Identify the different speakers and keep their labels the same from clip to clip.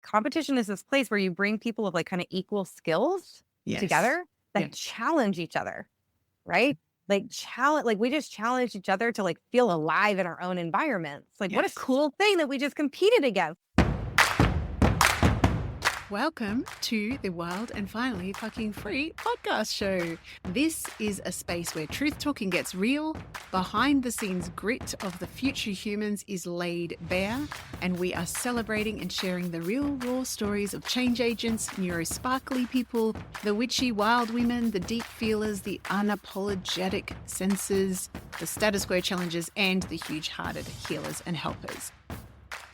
Speaker 1: competition is this place where you bring people of like kind of equal skills
Speaker 2: Yes.
Speaker 1: together that
Speaker 2: Yeah.
Speaker 1: challenge each other, right? Like we just challenge each other to like feel alive in our own environments. Like what a
Speaker 2: Yes.
Speaker 1: cool thing that we just competed against.
Speaker 2: Welcome to the Wild and Finally Fucking Free podcast show. This is a space where truth talking gets real, behind the scenes grit of the future humans is laid bare, and we are celebrating and sharing the real raw stories of change agents, neurosparkly people, the witchy wild women, the deep feelers, the unapologetic sensors, the status quo challengers, and the huge-hearted healers and helpers.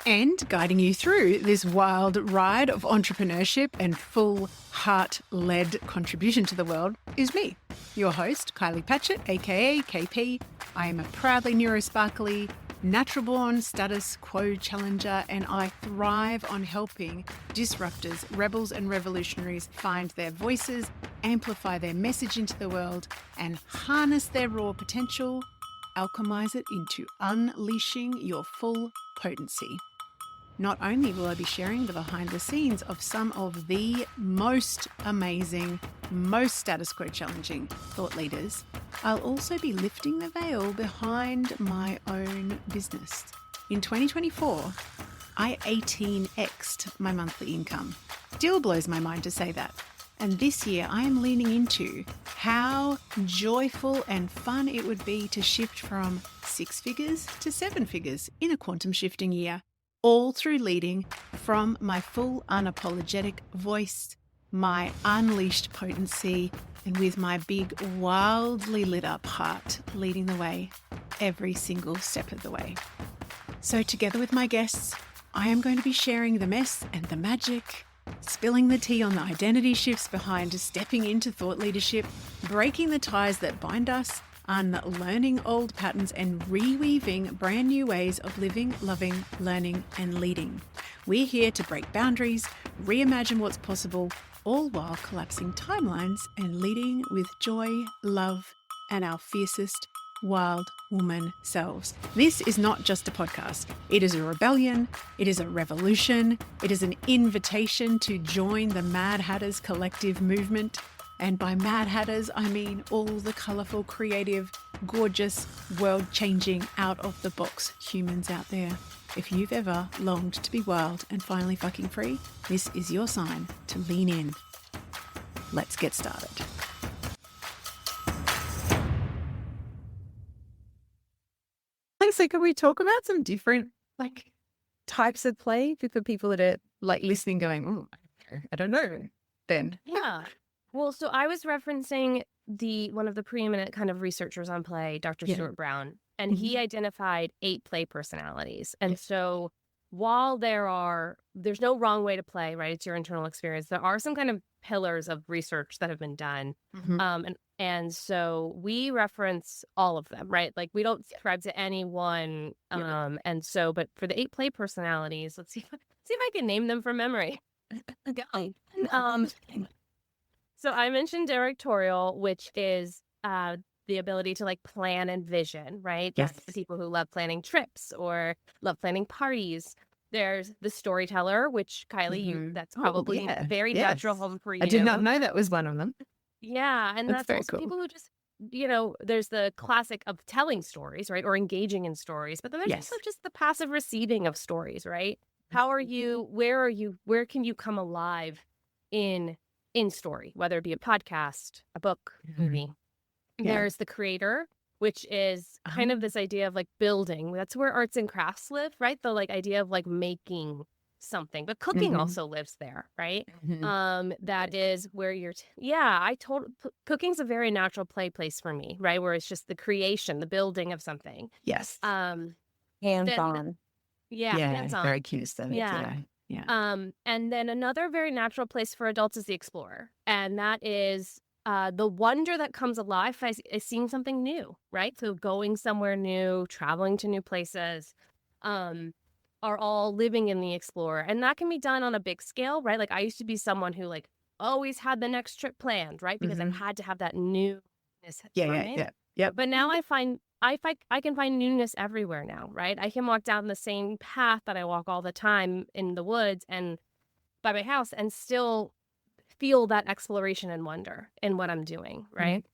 Speaker 2: And guiding you through this wild ride of entrepreneurship and full heart-led contribution to the world is me, your host, Kylie Patchett, aka KP. I am a proudly neurosparkly, natural-born status quo challenger, and I thrive on helping disruptors, rebels, and revolutionaries find their voices, amplify their message into the world, and harness their raw potential, alchemize it into unleashing your full potency. Not only will I be sharing the behind the scenes of some of the most amazing, most status quo challenging thought leaders, I'll also be lifting the veil behind my own business. In 2024, I 18x'd my monthly income. Still blows my mind to say that. And this year I am leaning into how joyful and fun it would be to shift from 6 figures to 7 figures in a quantum shifting year. All through leading from my full unapologetic voice, my unleashed potency, and with my big, wildly lit up heart leading the way every single step of the way. So together with my guests, I am going to be sharing the mess and the magic, spilling the tea on the identity shifts behind stepping into thought leadership, breaking the ties that bind us, unlearning old patterns, and reweaving brand new ways of living, loving, learning, and leading. We're here to break boundaries, reimagine what's possible, all while collapsing timelines and leading with joy, love, and our fiercest wild woman selves. This is not just a podcast. It is a rebellion. It is a revolution. It is an invitation to join the Mad Hatters collective movement. And by Mad Hatters, I mean all the colourful, creative, gorgeous, world-changing, out-of-the-box humans out there. If you've ever longed to be wild and finally fucking free, this is your sign to lean in. Let's get started.
Speaker 3: So can we talk about some different types of play for people that are listening going, oh, I don't know then?
Speaker 4: Yeah. Well, so I was referencing one of the preeminent kind of researchers on play, Dr. Stuart Brown, and he identified 8 play personalities. And so while there's no wrong way to play, right? It's your internal experience. There are some kind of pillars of research that have been done. And so we reference all of them, right? Like we don't subscribe to any one. And so, but for the 8 play personalities, let's see if I can name them from memory. So I mentioned directorial, which is the ability to plan and vision, right?
Speaker 3: Yes.
Speaker 4: That's the people who love planning trips or love planning parties. There's the storyteller, which Kylie, that's probably very natural home for you.
Speaker 3: I did not know that was one of them.
Speaker 4: Yeah, and that's
Speaker 3: very
Speaker 4: also
Speaker 3: cool.
Speaker 4: people who just, there's the classic of telling stories, right? Or engaging in stories, but then there's also just the passive receiving of stories, right? How are you, where can you come alive in story, whether it be a podcast, a book, movie. There's the creator, which is kind of this idea of building. That's where arts and crafts live, right? The idea of making something, but cooking also lives there, right? That is where cooking's a very natural play place for me, right? Where it's just the creation, the building of something.
Speaker 3: Yes.
Speaker 1: Hands-on.
Speaker 4: Hands-on.
Speaker 3: Very kinesthetic. Yeah.
Speaker 4: And then another very natural place for adults is the explorer. And that is the wonder that comes alive by seeing something new, right? So going somewhere new, traveling to new places, are all living in the explorer. And that can be done on a big scale, right? I used to be someone who always had the next trip planned, right? Because I had to have that newness.
Speaker 3: Yeah.
Speaker 4: But now I can find newness everywhere now, right? I can walk down the same path that I walk all the time in the woods and by my house and still feel that exploration and wonder in what I'm doing, right?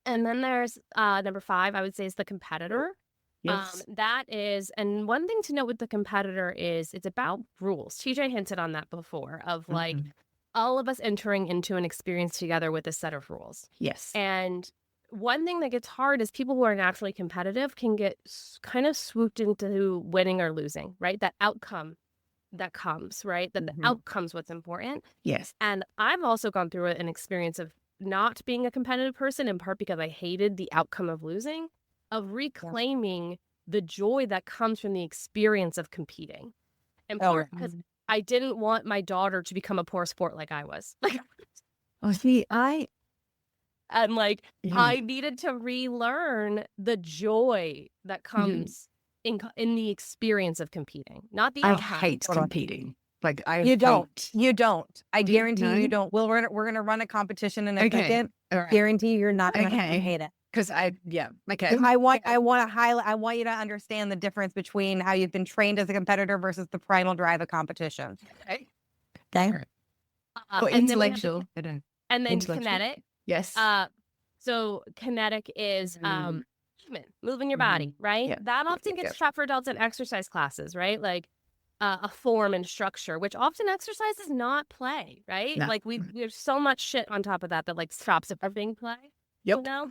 Speaker 4: And then there's number 5, I would say, is the competitor.
Speaker 3: Yes.
Speaker 4: That is, and one thing to note with the competitor is it's about rules. TJ hinted on that before, of like all of us entering into an experience together with a set of rules.
Speaker 3: Yes.
Speaker 4: And one thing that gets hard is people who are naturally competitive can get kind of swooped into winning or losing, right? That outcome that comes, right? That the outcome's what's important.
Speaker 3: Yes.
Speaker 4: And I've also gone through an experience of not being a competitive person, in part because I hated the outcome of losing, of reclaiming the joy that comes from the experience of competing. In part because I didn't want my daughter to become a poor sport like I was. Like,
Speaker 3: see,
Speaker 4: and like, I needed to relearn the joy that comes in the experience of competing, not the
Speaker 3: I
Speaker 4: outcome.
Speaker 3: hate competing. Like
Speaker 1: You don't. I guarantee you don't. We're gonna run a competition in a second.
Speaker 3: All right.
Speaker 1: Guarantee you're not gonna hate it.
Speaker 3: Because I
Speaker 1: want to highlight. I want you to understand the difference between how you've been trained as a competitor versus the primal drive of competition.
Speaker 3: Okay.
Speaker 4: Intellectual.
Speaker 3: And
Speaker 4: then kinetic.
Speaker 3: Yes.
Speaker 4: So kinetic is movement, moving your body, right?
Speaker 3: Yeah.
Speaker 4: That often gets taught for adults in exercise classes, right? Like a form and structure, which often exercise is not play, right?
Speaker 3: No.
Speaker 4: Like there's so much shit on top of that like stops it from being play.
Speaker 3: Yep.
Speaker 4: You know?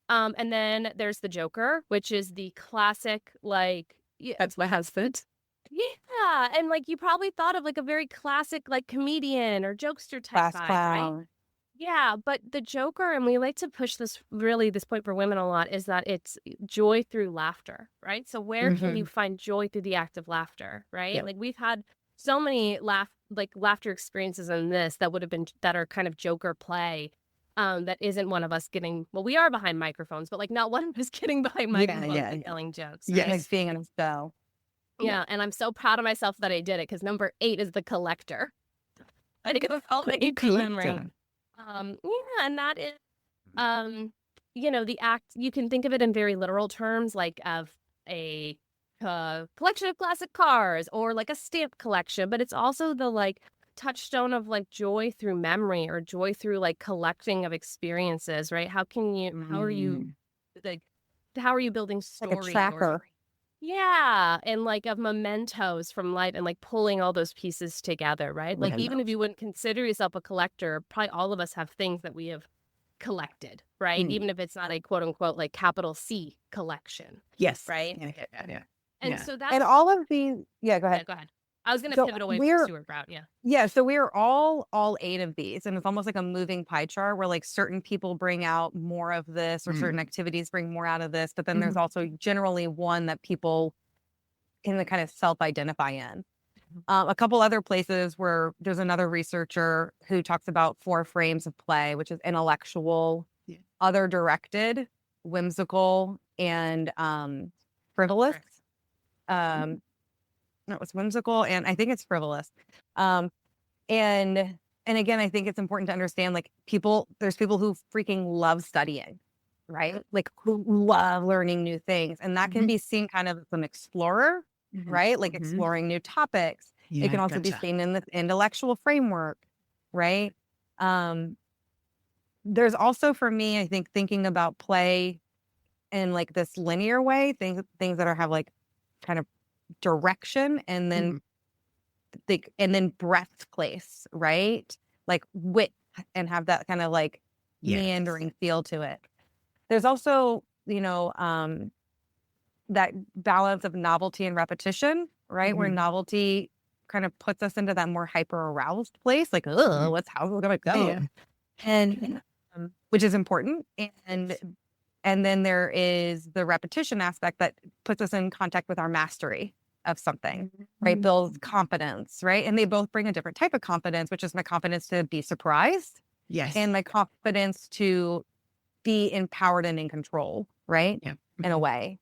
Speaker 4: And then there's the Joker, which is the classic, like...
Speaker 3: That's my husband.
Speaker 4: Yeah, and like you probably thought of like a very classic like comedian or jokester type vibe, right? Yeah, but the Joker, and we like to push this point for women a lot, is that it's joy through laughter, right? So where can you find joy through the act of laughter, right?
Speaker 3: Yep.
Speaker 4: Like we've had so many laughter experiences in this that are kind of Joker play. That isn't one of us getting, well, we are behind microphones, but like not one of us getting behind microphones and telling jokes.
Speaker 1: Right? Like being in a show.
Speaker 4: Yeah, and I'm so proud of myself that I did it, because number 8 is the collector. I think it's called the memory. And that is, the act, you can think of it in very literal terms, like of a collection of classic cars or like a stamp collection, but it's also the like touchstone of like joy through memory or joy through like collecting of experiences, right? How are you building story?
Speaker 1: Like a tracker.
Speaker 4: And like of mementos from life and like pulling all those pieces together, right? Like even if you wouldn't consider yourself a collector, probably all of us have things that we have collected, right? Even if it's not a quote unquote like capital C collection.
Speaker 3: Yes.
Speaker 4: Right?
Speaker 3: Yeah.
Speaker 4: And so that's...
Speaker 1: And all of these, go ahead.
Speaker 4: Go ahead. I was going to pivot away from Stuart Brown.
Speaker 1: Yeah. So we're all 8 of these, and it's almost like a moving pie chart where like certain people bring out more of this, or certain activities bring more out of this. But then there's also generally one that people can kind of self-identify in. A couple other places where there's another researcher who talks about 4 frames of play, which is intellectual, other directed, whimsical, and frivolous. It was whimsical, and I think it's frivolous. And again, I think it's important to understand, like, there's people who freaking love studying, right? Like, who love learning new things. And that can be seen kind of as an explorer, right? Like exploring new topics. It can also be seen in the intellectual framework, right? There's also, for me, I think, thinking about play in like this linear way, things that have like kind of direction, and then breadth place, right? Like width, and have that kind of like meandering feel to it. There's also, that balance of novelty and repetition, right? Where novelty kind of puts us into that more hyper aroused place, like, how's it gonna go? And which is important. And then there is the repetition aspect that puts us in contact with our mastery of something, right? Builds confidence, right? And they both bring a different type of confidence, which is my confidence to be surprised.
Speaker 3: Yes.
Speaker 1: And my confidence to be empowered and in control, right?
Speaker 3: Yeah.
Speaker 1: In a way.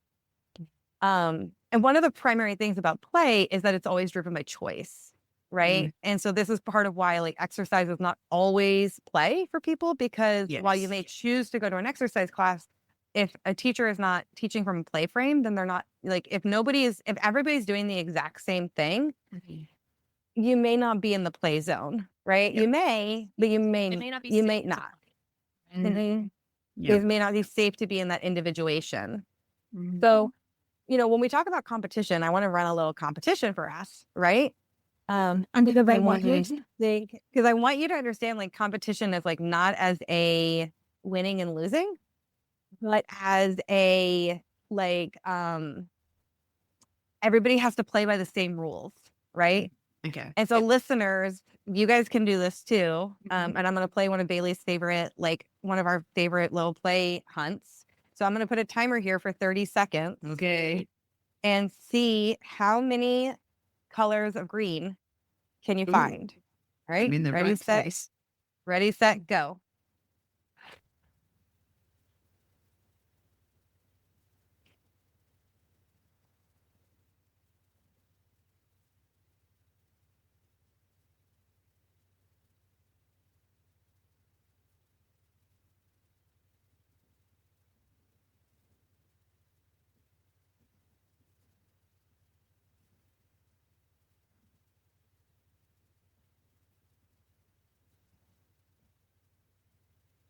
Speaker 1: And one of the primary things about play is that it's always driven by choice, right? And so this is part of why like exercise is not always play for people, because while you may choose to go to an exercise class, if a teacher is not teaching from a play frame, then they're not, like, if everybody's doing the exact same thing, you may not be in the play zone, right?
Speaker 3: Yep.
Speaker 1: You may, but you may
Speaker 4: not be
Speaker 1: you
Speaker 4: safe
Speaker 1: may
Speaker 4: to
Speaker 1: not.
Speaker 3: Mm,
Speaker 1: It may not be safe to be in that individuation.
Speaker 3: Mhm.
Speaker 1: So, when we talk about competition, I want to run a little competition for us, right? Because I want you to think, because I want you to understand, like, competition is like not as a winning and losing, but as a like everybody has to play by the same rules, right?
Speaker 3: Okay.
Speaker 1: And so listeners, you guys can do this too.
Speaker 3: Mhm.
Speaker 1: And I'm going to play one of Bailey's favorite, like one of our favorite little play hunts. So I'm going to put a timer here for 30 seconds
Speaker 3: Okay.
Speaker 1: and see how many colors of green can you
Speaker 3: Ooh.
Speaker 1: find. All right.
Speaker 3: I'm in the
Speaker 1: Ready,
Speaker 3: right
Speaker 1: set,
Speaker 3: space.
Speaker 1: ready, set, go.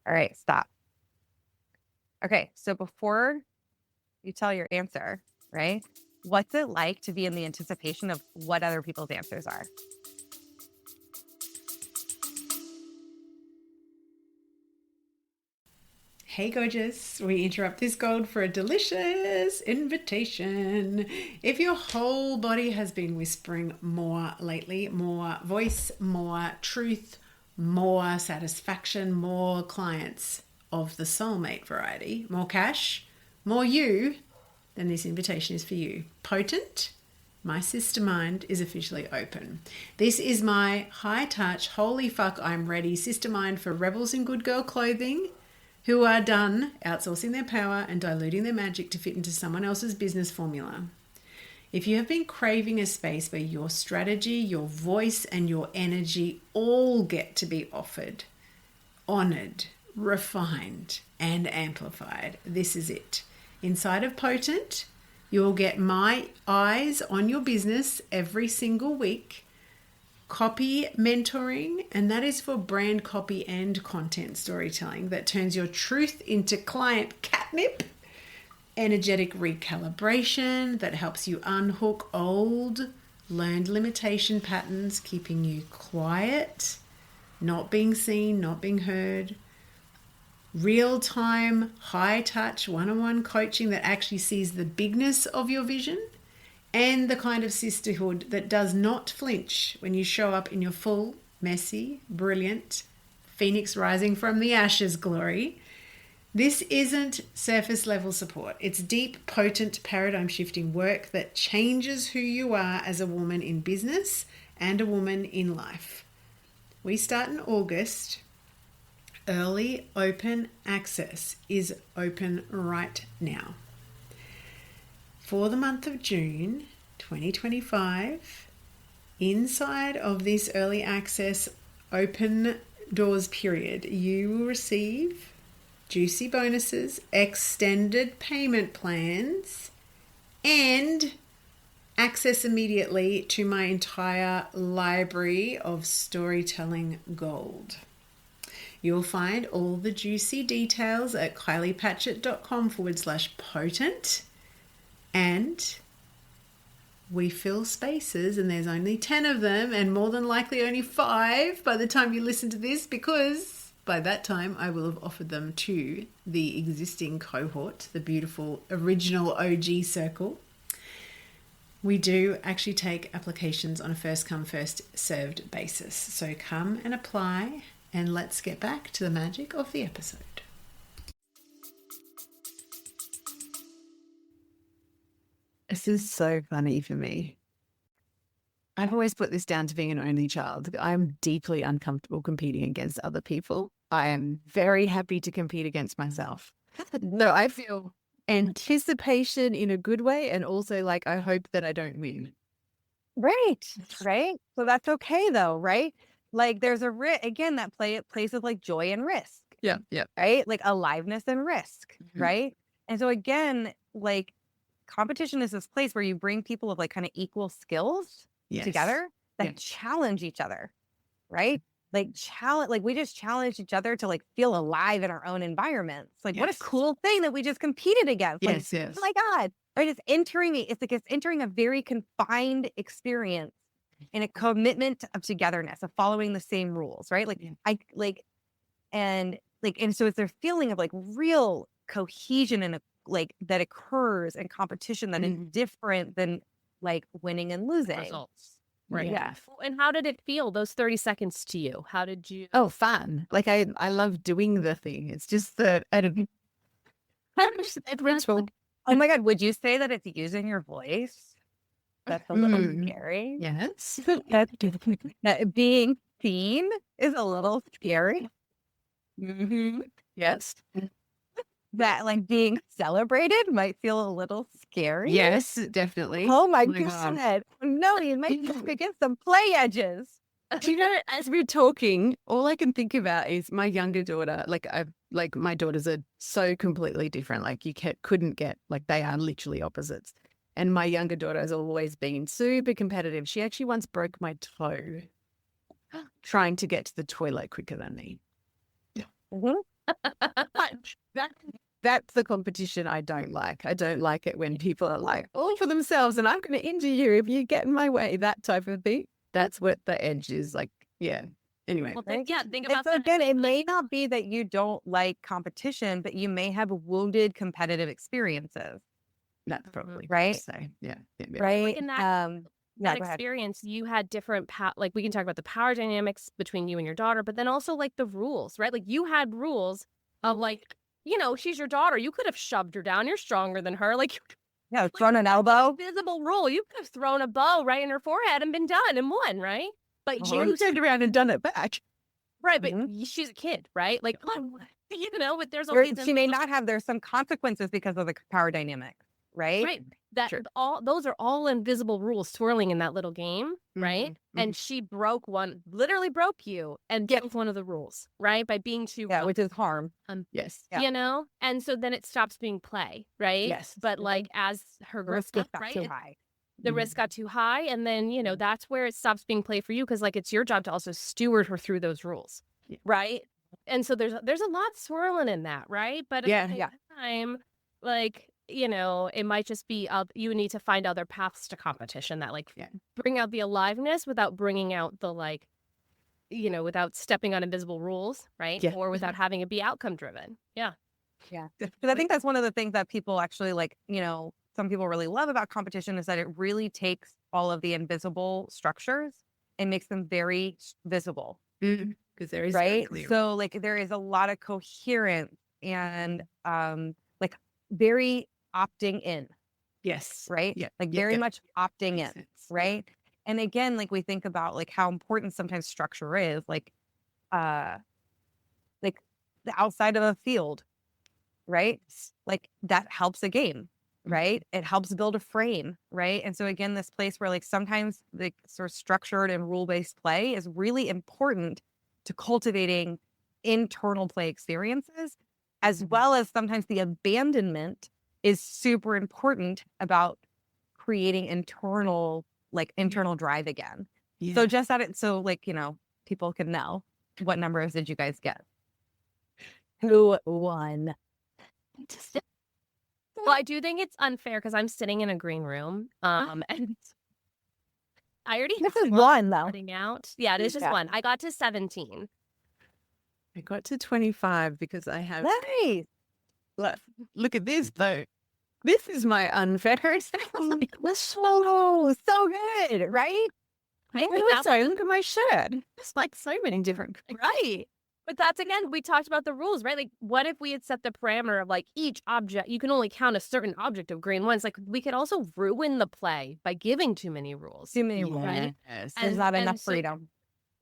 Speaker 1: All right, stop. Okay, so before you tell your answer, right? What's it like to be in the anticipation of what other people's answers are?
Speaker 2: Hey, gorgeous. We interrupt this gold for a delicious invitation. If your whole body has been whispering more lately, more voice, more truth, more satisfaction, more clients of the soulmate variety, more cash, more you, then this invitation is for you. Potent, my sister mind is officially open. This is my high touch, holy fuck, I'm ready sister mind for rebels in good girl clothing who are done outsourcing their power and diluting their magic to fit into someone else's business formula. If you have been craving a space where your strategy, your voice, and your energy all get to be offered, honored, refined, and amplified, this is it. Inside of Potent, you'll get my eyes on your business every single week, copy mentoring, and that is for brand copy and content storytelling that turns your truth into client catnip, energetic recalibration that helps you unhook old learned limitation patterns, keeping you quiet, not being seen, not being heard, real-time, high-touch, one-on-one coaching that actually sees the bigness of your vision, and the kind of sisterhood that does not flinch when you show up in your full, messy, brilliant, phoenix rising from the ashes glory. This isn't surface level support. It's deep, potent, paradigm shifting work that changes who you are as a woman in business and a woman in life. We start in August. Early open access is open right now. For the month of June 2025, inside of this early access open doors period, you will receive juicy bonuses, extended payment plans, and access immediately to my entire library of storytelling gold. You'll find all the juicy details at kyliepatchett.com/potent. And we fill spaces, and there's only 10 of them, and more than likely only 5 by the time you listen to this, because by that time I will have offered them to the existing cohort, the beautiful original OG circle. We do actually take applications on a first come, first served basis. So come and apply, and let's get back to the magic of the episode.
Speaker 3: This is so funny for me. I've always put this down to being an only child. I'm deeply uncomfortable competing against other people. I am very happy to compete against myself. No, I feel anticipation in a good way, and also like I hope that I don't win.
Speaker 1: Right. So that's okay though, right? Like there's again, that plays with like joy and risk.
Speaker 3: Yeah.
Speaker 1: Right? Like aliveness and risk,
Speaker 3: Mhm.
Speaker 1: right? And so again, like competition is this place where you bring people of like kind of equal skills
Speaker 3: Yes.
Speaker 1: together that challenge each other, right? Like we just challenge each other to like feel alive in our own environments. Like what a cool thing that we just competed against. Like, oh my God. Right? It's entering a very confined experience in a commitment of togetherness, of following the same rules, right? And so it's their feeling of like real cohesion and like that occurs in competition that is different than like winning and losing.
Speaker 4: Results. Right.
Speaker 3: Yeah.
Speaker 4: And how did it feel, those 30 seconds to you? How did you?
Speaker 3: Oh, fun. Like I love doing the thing. It's just that I don't ritual.
Speaker 1: Oh my God, would you say that it's using your voice? That's a little scary.
Speaker 3: Yes.
Speaker 1: That being seen is a little scary.
Speaker 3: Yes.
Speaker 1: That like being celebrated might feel a little scary.
Speaker 3: Yes, definitely.
Speaker 1: Oh my God. No, you might just get some play edges.
Speaker 3: Do you know, as we're talking, all I can think about is my younger daughter. Like my daughters are so completely different. Like you couldn't get, like they are literally opposites. And my younger daughter has always been super competitive. She actually once broke my toe trying to get to the toilet quicker than me. That's the competition I don't like. I don't like it when people are like, all for themselves and I'm going to injure you if you get in my way, that type of thing. That's what the edge is like. Yeah. Anyway.
Speaker 4: Well, think about
Speaker 1: that. Again, it may not be that you don't like competition, but you may have wounded competitive experiences.
Speaker 3: That's probably
Speaker 1: right.
Speaker 3: So, yeah.
Speaker 1: Right.
Speaker 4: Like in that experience, you had different, like we can talk about the power dynamics between you and your daughter, but then also like the rules, right? Like you had rules of like, you know, she's your daughter. You could have shoved her down. You're stronger than her. Like,
Speaker 1: thrown an elbow.
Speaker 4: Visible rule. You could have thrown a bow right in her forehead and been done and won, right? But
Speaker 3: you turned around and done it back.
Speaker 4: Right, but she's a kid, right? Like, you know, but there's always
Speaker 1: she may not have. There's some consequences because of the power dynamic, right?
Speaker 4: Right. Those are all invisible rules swirling in that little game, right? And she literally broke you and gets one of the rules, right? By being too
Speaker 1: which is harm.
Speaker 3: Yes.
Speaker 4: You know? And so then it stops being play, right?
Speaker 3: Yes.
Speaker 4: But like as her
Speaker 1: risk got too high.
Speaker 4: The risk got too high. And then, you know, that's where it stops being play for you because like it's your job to also steward her through those rules. Yeah. Right. And so there's a lot swirling in that, right? But at the same time, like, you know, it might just be you need to find other paths to competition that like bring out the aliveness without bringing out the like, you know, without stepping on invisible rules, right?
Speaker 3: Yeah.
Speaker 4: Or without having it be outcome driven. Yeah.
Speaker 1: Yeah. Because I think that's one of the things that people actually like, you know, some people really love about competition is that it really takes all of the invisible structures and makes them very visible.
Speaker 3: Because there is
Speaker 1: right. So like there is a lot of coherence and like very opting in.
Speaker 3: Yes.
Speaker 1: Right.
Speaker 3: Yeah.
Speaker 1: Like very much opting in. Right. And again, like we think about like how important sometimes structure is, like the outside of a field, right? Like that helps a game, right? It helps build a frame, right? And so again, this place where like sometimes the sort of structured and rule-based play is really important to cultivating internal play experiences, as well as sometimes the abandonment is super important about creating internal drive again. Yeah. So just so like, you know, people can know, what numbers did you guys get? Who won?
Speaker 4: Well, I do think it's unfair because I'm sitting in a green room. And I already
Speaker 1: this is one though.
Speaker 4: Out. Yeah, it is just one. I got to 17.
Speaker 3: I got to 25 because I have.
Speaker 1: Nice.
Speaker 3: Look at this though. This is my unfair.
Speaker 1: so good, right?
Speaker 3: Sorry, look at my shirt. It's like so many different.
Speaker 4: Right. But that's, again, we talked about the rules, right? Like, what if we had set the parameter of, like, each object, you can only count a certain object of green ones. Like, we could also ruin the play by giving too many rules.
Speaker 1: Too many rules. Right?
Speaker 3: Yes.
Speaker 1: There's not enough freedom.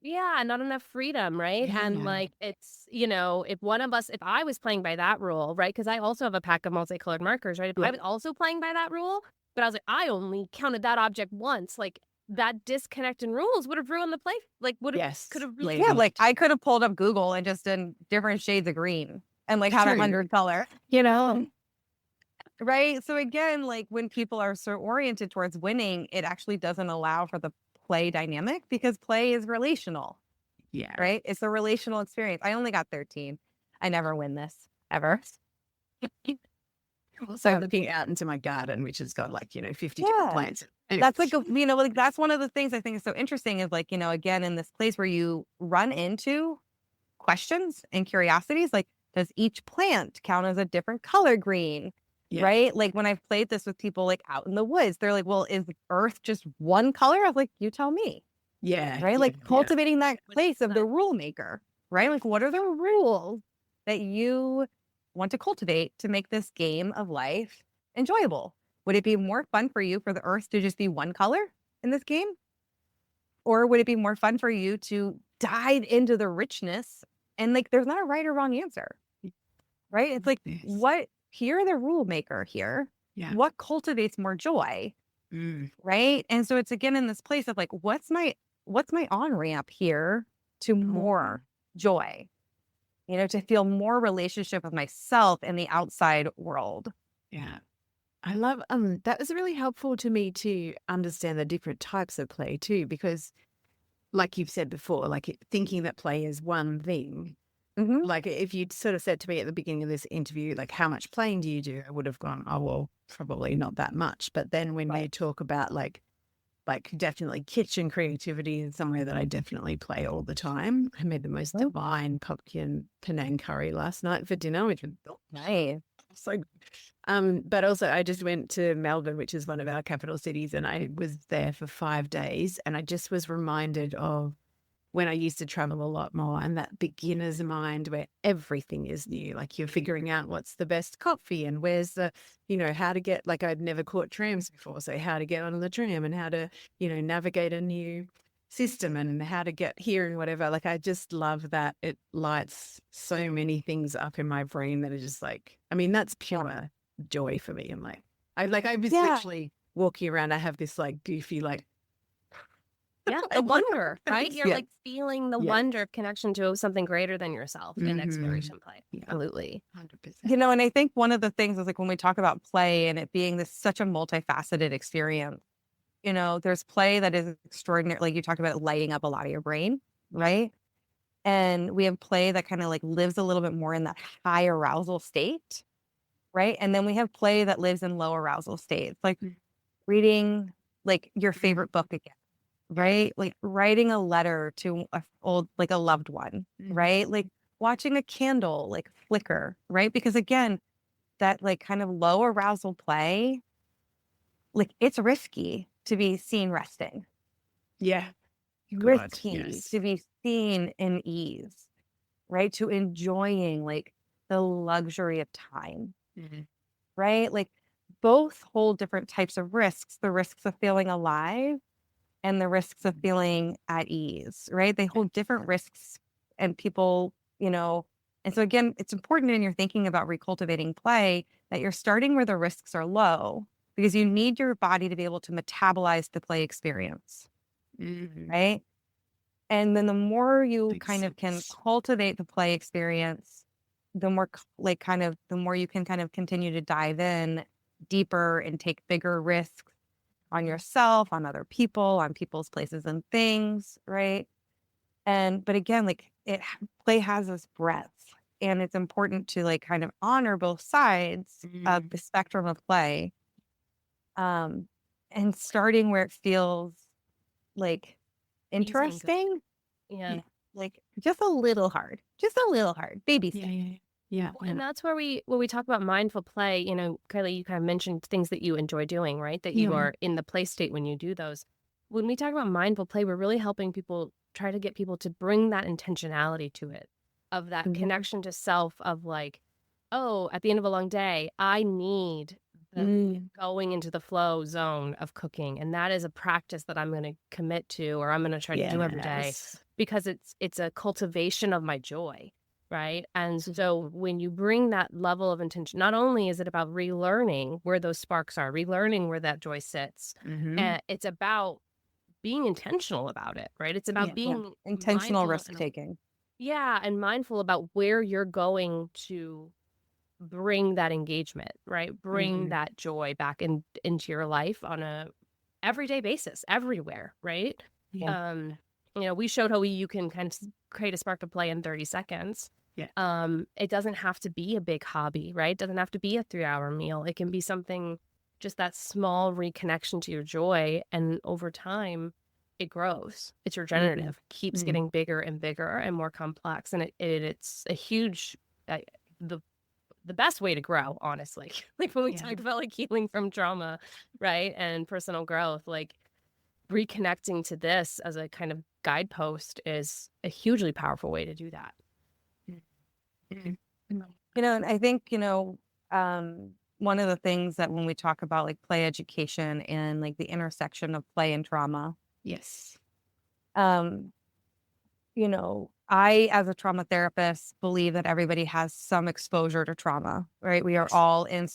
Speaker 4: Yeah, not enough freedom, right? Yeah. And, like, it's, you know, if I was playing by that rule, right? Because I also have a pack of multicolored markers, right? If I was also playing by that rule, but I was like, I only counted that object once, like, that disconnect in rules would have ruined the play. Like, could have really.
Speaker 1: Yeah, like I could have pulled up Google and just done different shades of green and like had 100 color, you know? Right. So again, like when people are so oriented towards winning, it actually doesn't allow for the play dynamic because play is relational,
Speaker 3: Yeah.
Speaker 1: right? It's a relational experience. I only got 13. I never win this ever.
Speaker 3: Also looking out into my garden, which has got 50 different
Speaker 1: Yeah.
Speaker 3: plants. Anyway.
Speaker 1: That's like, like that's one of the things I think is so interesting is like, again, in this place where you run into questions and curiosities, like, does each plant count as a different color green?
Speaker 3: Yeah.
Speaker 1: Right? Like when I've played this with people like out in the woods, they're like, well, is earth just one color? I was like, you tell me.
Speaker 3: Yeah.
Speaker 1: Right?
Speaker 3: Yeah,
Speaker 1: Like
Speaker 3: yeah.
Speaker 1: cultivating that place of the rule maker, right? Like what are the rules that you want to cultivate to make this game of life enjoyable? Would it be more fun for you for the earth to just be one color in this game? Or would it be more fun for you to dive into the richness and like there's not a right or wrong answer, right? It's like
Speaker 3: Yes.
Speaker 1: you're the rule maker here.
Speaker 3: Yeah.
Speaker 1: What cultivates more joy,
Speaker 3: Mm.
Speaker 1: right? And so it's again in this place of like, what's my on ramp here to more joy, to feel more relationship with myself and the outside world.
Speaker 3: Yeah. I love that was really helpful to me to understand the different types of play too, because like you've said before, thinking that play is one thing.
Speaker 1: Mm-hmm.
Speaker 3: Like if you'd sort of said to me at the beginning of this interview, like how much playing do you do? I would have gone, oh well, probably not that much. But then when you talk about like definitely kitchen creativity is somewhere that I definitely play all the time. I made the most divine pumpkin Penang curry last night for dinner, which was
Speaker 1: Nice.
Speaker 3: so good. But also I just went to Melbourne, which is one of our capital cities, and I was there for 5 days, and I just was reminded of when I used to travel a lot more and that beginner's mind where everything is new. Like you're figuring out what's the best coffee and where's the, how to get, like I'd never caught trams before. So how to get on the tram and how to, navigate a new system and how to get here and whatever. Like I just love that. It lights so many things up in my brain that are just like, I mean, that's pure joy for me. I'm like, I was literally walking around. I have this like goofy, like,
Speaker 4: yeah, the wonder, right? You're
Speaker 3: Yeah.
Speaker 4: like feeling the wonder of connection to something greater than yourself in exploration play.
Speaker 3: Yeah.
Speaker 4: Absolutely.
Speaker 3: 100%.
Speaker 1: And I think one of the things is like when we talk about play and it being such a multifaceted experience, there's play that is extraordinary. Like you talked about lighting up a lot of your brain, right? And we have play that kind of like lives a little bit more in that high arousal state, right? And then we have play that lives in low arousal states, like reading like your favorite book again, right? Like writing a letter to a loved one, right? Like watching a candle like flicker, right? Because again, that like kind of low arousal play, like it's risky to be seen resting.
Speaker 3: Yeah.
Speaker 1: Risky to be seen in ease, right? To enjoying like the luxury of time, right? Like both hold different types of risks, the risks of feeling alive and the risks of feeling at ease, right? They hold different risks and people, and so again, it's important in your thinking about recultivating play that you're starting where the risks are low because you need your body to be able to metabolize the play experience, right? And then the more you kind of can cultivate the play experience, the more the more you can kind of continue to dive in deeper and take bigger risks on yourself, on other people, on people's places and things, right? But again, like play has this breadth and it's important to like kind of honor both sides of the spectrum of play. And starting where it feels like interesting.
Speaker 4: Yeah.
Speaker 1: Like just a little hard, baby steps.
Speaker 3: Yeah.
Speaker 4: And that's where when we talk about mindful play, Kylie, you kind of mentioned things that you enjoy doing, right? That you are in the play state when you do those. When we talk about mindful play, we're really helping people try to get people to bring that intentionality to it, of that connection to self of like, oh, at the end of a long day, I need going into the flow zone of cooking. And that is a practice that I'm going to commit to, or I'm going to try to do every day because it's a cultivation of my joy. Right. And so when you bring that level of intention, not only is it about relearning where those sparks are, relearning where that joy sits, it's about being intentional about it. Right. It's about being
Speaker 1: intentional risk taking.
Speaker 4: Yeah. And mindful about where you're going to bring that engagement, right? Bring that joy back into your life on a everyday basis, everywhere. Right. We showed how you can kind of create a spark of play in 30 seconds.
Speaker 2: Yeah.
Speaker 4: It doesn't have to be a big hobby, right? It doesn't have to be a 3-hour meal. It can be something, just that small reconnection to your joy. And over time, it grows. It's regenerative, keeps getting bigger and bigger and more complex. And it's a huge, the best way to grow, honestly. Like when we talked about like healing from trauma, right? And personal growth, like reconnecting to this as a kind of guidepost is a hugely powerful way to do that.
Speaker 1: And I think, one of the things that when we talk about like play education and like the intersection of play and trauma.
Speaker 2: Yes.
Speaker 1: I, as a trauma therapist, believe that everybody has some exposure to trauma, right? We are all in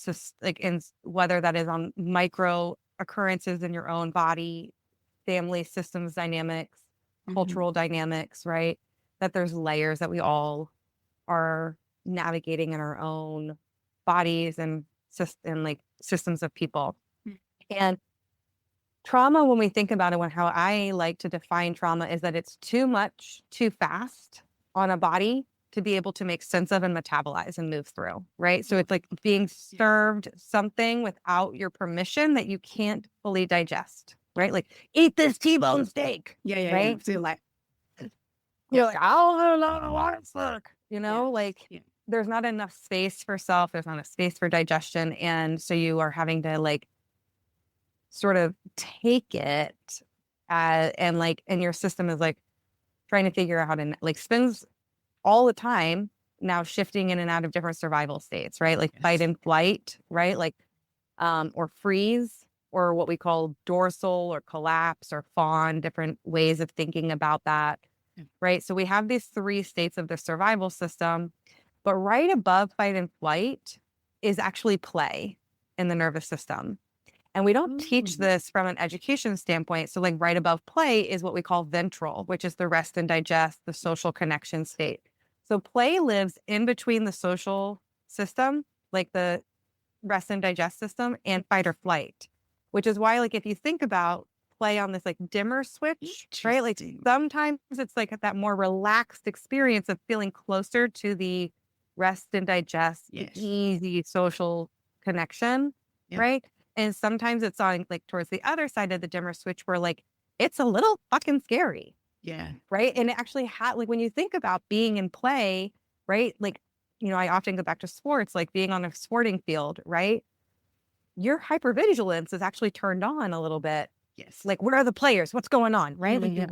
Speaker 1: whether that is on micro occurrences in your own body, family systems dynamics, cultural dynamics, right? That there's layers that we all are navigating in our own bodies and like systems of people. And trauma, when we think about it, how I like to define trauma is that it's too much, too fast on a body to be able to make sense of and metabolize and move through, right? So it's like being served something without your permission that you can't fully digest, right? Like, eat this T-bone steak.
Speaker 2: Yeah.
Speaker 1: Right?
Speaker 2: Feel like,
Speaker 1: you're like, I don't know what it's like. There's not enough space for self. There's not enough space for digestion. And so you are having to like sort of take it and your system is like trying to figure out how to like spends all the time now shifting in and out of different survival states, right? Like fight and flight, right? Like, or freeze, or what we call dorsal or collapse or fawn, different ways of thinking about that, right? So we have these 3 states of the survival system, but right above fight and flight is actually play in the nervous system. And we don't teach this from an education standpoint. So like right above play is what we call ventral, which is the rest and digest, the social connection state. So play lives in between the social system, like the rest and digest system, and fight or flight, which is why, like, if you think about play on this like dimmer switch, right? Like sometimes it's like that more relaxed experience of feeling closer to the rest and digest, easy social connection, right? And sometimes it's on like towards the other side of the dimmer switch where like it's a little fucking scary.
Speaker 2: Yeah.
Speaker 1: Right. And it actually like when you think about being in play, right? Like, I often go back to sports, like being on a sporting field, right? Your hypervigilance is actually turned on a little bit.
Speaker 2: Yes.
Speaker 1: Like, where are the players? What's going on? Right. Like you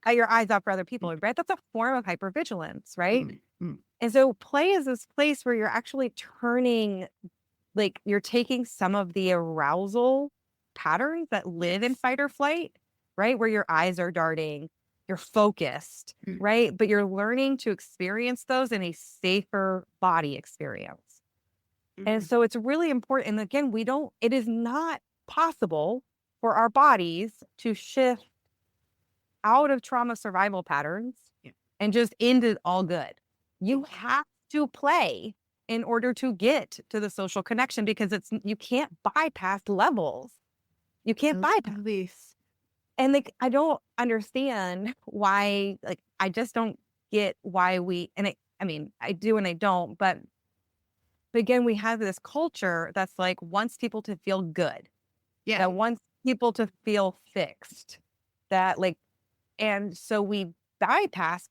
Speaker 1: got your eyes out for other people, right? That's a form of hypervigilance, right? And so play is this place where you're actually turning, like you're taking some of the arousal patterns that live in fight or flight, right? Where your eyes are darting, you're focused, right? But you're learning to experience those in a safer body experience. And so it's really important. And again, it is not possible for our bodies to shift out of trauma survival patterns and just into all good. You have to play in order to get to the social connection, because you can't bypass levels. You can't bypass this. And like, I don't understand why, like, I just don't get why I do and I don't, but again, we have this culture that's like wants people to feel good. Yeah. That wants people to feel fixed. That like, and so we bypass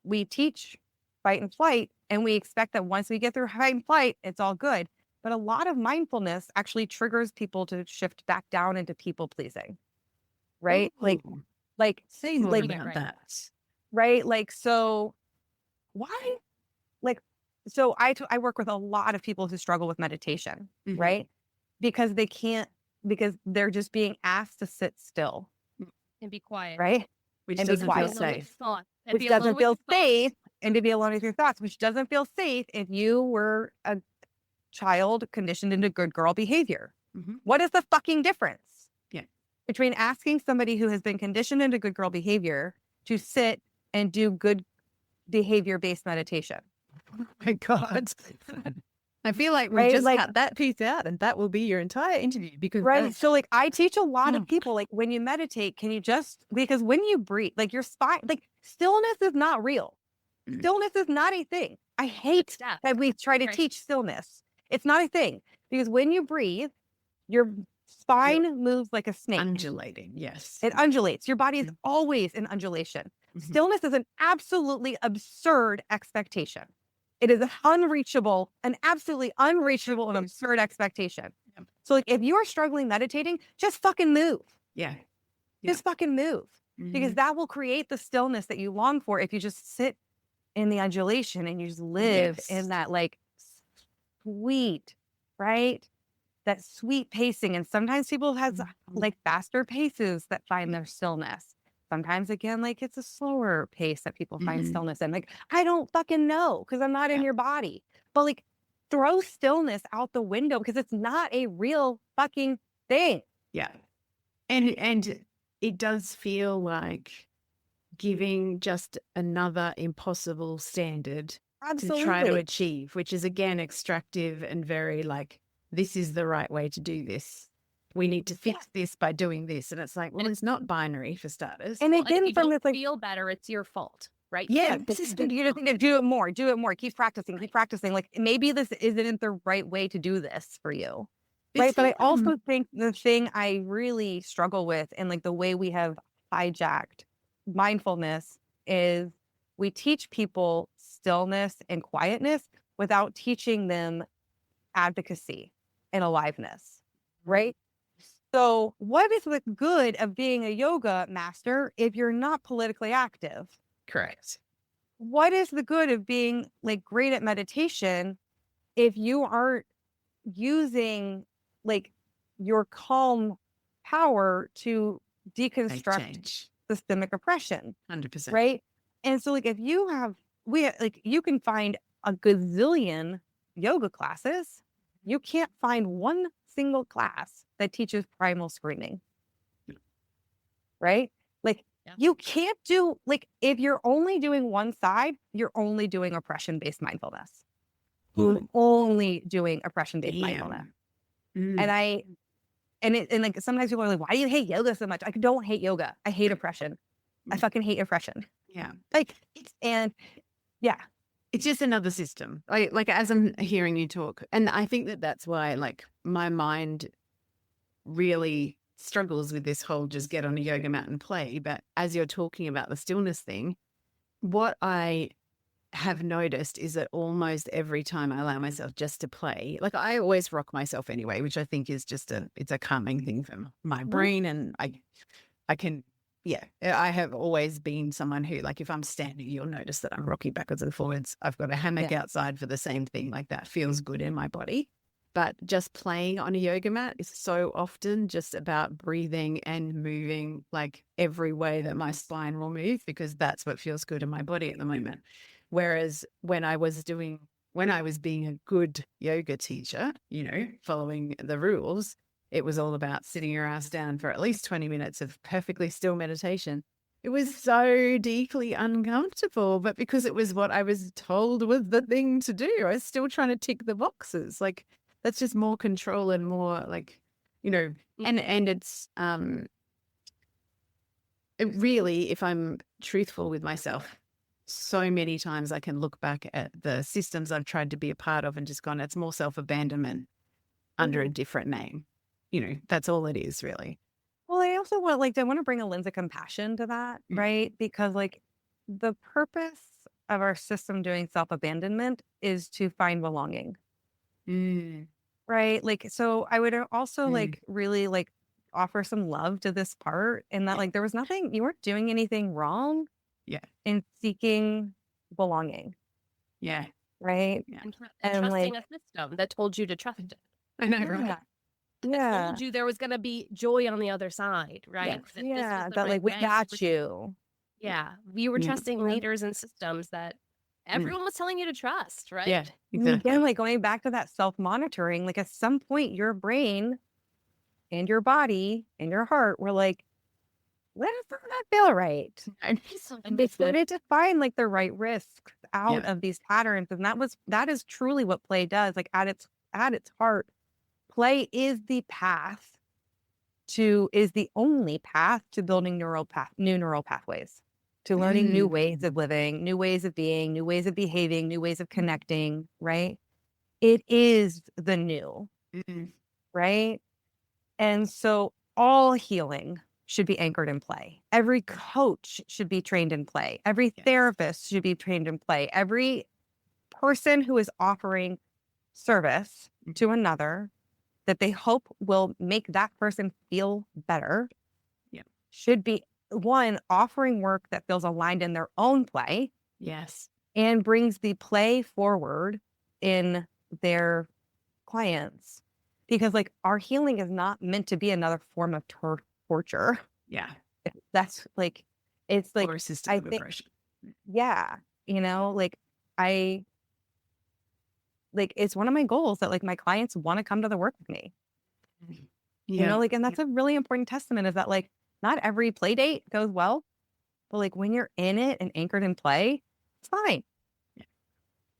Speaker 1: we teach fight and flight, and we expect that once we get through fight and flight, it's all good. But a lot of mindfulness actually triggers people to shift back down into people pleasing. Right?
Speaker 2: Ooh.
Speaker 1: Like
Speaker 2: say more about that.
Speaker 1: Right? Like, so why? Like, so I work with a lot of people who struggle with meditation, right? Because they're just being asked to sit still
Speaker 4: and be quiet,
Speaker 1: right?
Speaker 2: Which
Speaker 1: and
Speaker 2: doesn't feel
Speaker 1: safe.
Speaker 4: Which doesn't feel
Speaker 1: safe, and to be alone with your thoughts, which doesn't feel safe if you were a child conditioned into good girl behavior. What is the fucking difference? Between asking somebody who has been conditioned into good girl behavior to sit and do good behavior-based meditation?
Speaker 3: Oh my God. I feel like we
Speaker 1: Right?
Speaker 3: just
Speaker 1: Like,
Speaker 3: cut that piece out and that will be your entire interview because
Speaker 1: right.
Speaker 3: that's,
Speaker 1: So like I teach a lot
Speaker 3: Mm.
Speaker 1: of people, like when you meditate, can you just, because when you breathe, like your spine, like stillness is not real.
Speaker 3: Mm.
Speaker 1: Stillness is not a thing. I hate
Speaker 4: Step.
Speaker 1: that we try to
Speaker 4: Right.
Speaker 1: teach stillness. It's not a thing because when you breathe, your spine moves like a snake.
Speaker 3: undulating. Yes.
Speaker 1: It undulates. Your body is always in undulation.
Speaker 3: Mhm.
Speaker 1: Stillness is an absolutely absurd expectation. It is unreachable, an absolutely unreachable and absurd expectation.
Speaker 3: Yep.
Speaker 1: So like if you are struggling meditating, just fucking move.
Speaker 3: Yeah.
Speaker 1: Just fucking move. Because that will create the stillness that you long for if you just sit in the undulation and you just live
Speaker 3: Yes.
Speaker 1: in that like sweet, right? That sweet pacing. And sometimes people have like faster paces that find their stillness. Sometimes again, like it's a slower pace that people find stillness in. Like, I don't fucking know because I'm not in your body. But like throw stillness out the window because it's not a real fucking thing.
Speaker 3: Yeah. And it does feel like giving just another impossible standard
Speaker 1: Absolutely.
Speaker 3: to try to achieve, which is again extractive and very like, this is the right way to do this. We need to fix this by doing this. And it's like, well, it's not binary for starters.
Speaker 1: And
Speaker 4: Well, and if
Speaker 1: again,
Speaker 4: you
Speaker 1: from
Speaker 4: don't
Speaker 1: this like
Speaker 4: feel better, it's your fault, right?
Speaker 3: Yeah.
Speaker 1: you just need to do it more, keep practicing. Like maybe this isn't the right way to do this for you. Right. But I also think the thing I really struggle with and like the way we have hijacked mindfulness is we teach people stillness and quietness without teaching them advocacy and aliveness. Right. So what is the good of being a yoga master if you're not politically active?
Speaker 3: Correct.
Speaker 1: What is the good of being like great at meditation if you aren't using like your calm power to deconstruct systemic oppression?
Speaker 3: 100%.
Speaker 1: Right. And so like if you have, you can find a gazillion yoga classes. You can't find one single class that teaches primal screaming. Right? Like you can't do, like if you're only doing one side, you're only doing oppression-based mindfulness. You're only doing oppression-based mindfulness. And like sometimes people are like, why do you hate yoga so much? I don't hate yoga. I hate oppression. I fucking hate oppression.
Speaker 3: Yeah.
Speaker 1: Like,
Speaker 3: It's just another system. Like as I'm hearing you talk, and I think that that's why like my mind really struggles with this whole just get on a yoga mat and play. But as you're talking about the stillness thing, what I have noticed is that almost every time I allow myself just to play, like I always rock myself anyway, which I think is just it's a calming thing for my brain. And I can, I have always been someone who, like, if I'm standing, you'll notice that I'm rocking backwards and forwards. I've got a hammock outside for the same thing. Like that feels good in my body. But just playing on a yoga mat is so often just about breathing and moving like every way that my spine will move, because that's what feels good in my body at the moment. Whereas when I was being a good yoga teacher, following the rules, it was all about sitting your ass down for at least 20 minutes of perfectly still meditation. It was so deeply uncomfortable, but because it was what I was told was the thing to do, I was still trying to tick the boxes. Like, that's just more control and more like, and it's, it really, if I'm truthful with myself, so many times I can look back at the systems I've tried to be a part of and just gone, it's more self-abandonment under a different name. That's all it is, really.
Speaker 1: Well, I also want to bring a lens of compassion to that, right? Because like the purpose of our system doing self-abandonment is to find belonging. Right? Like, so I would also like really like offer some love to this part, and that like there was nothing, you weren't doing anything wrong in seeking belonging.
Speaker 3: Yeah.
Speaker 1: Right?
Speaker 4: And trusting a system that told you to trust it.
Speaker 3: I know, right?
Speaker 4: That told you there was going to be joy on the other side, right?
Speaker 1: That like we got you.
Speaker 4: Yeah. We were trusting leaders and systems that everyone was telling you to trust, right?
Speaker 3: Yeah, exactly.
Speaker 1: Again, like going back to that self-monitoring, like at some point your brain and your body and your heart were like, that does not feel right. And they started to find like the right risks out of these patterns. And that is truly what play does. Like at its heart, play is the only path to building new neural pathways, to learning new ways of living, new ways of being, new ways of behaving, new ways of connecting, right? It is the new, right? And so all healing should be anchored in play. Every coach should be trained in play. Every therapist should be trained in play. Every person who is offering service to another that they hope will make that person feel better should be, one, offering work that feels aligned in their own play.
Speaker 3: Yes.
Speaker 1: And brings the play forward in their clients. Because like our healing is not meant to be another form of torture.
Speaker 3: Yeah.
Speaker 1: That's like, it's like,
Speaker 3: or a system of oppression.
Speaker 1: Yeah. You know, like it's one of my goals that like my clients want to come to the work with me. You know, like, and that's a really important testament is that like not every play date goes well, but like when you're in it and anchored in play, it's fine.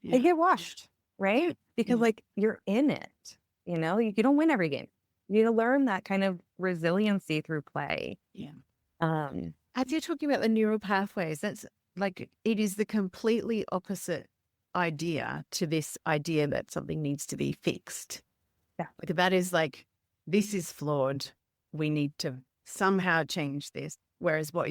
Speaker 1: They get washed, right? Because like you're in it, you know, you don't win every game. You need to learn that kind of resiliency through play.
Speaker 3: As you're talking about the neural pathways, that's like, it is the completely opposite idea to this idea that something needs to be fixed. Like that is like, this is flawed. We need to somehow change this. Whereas what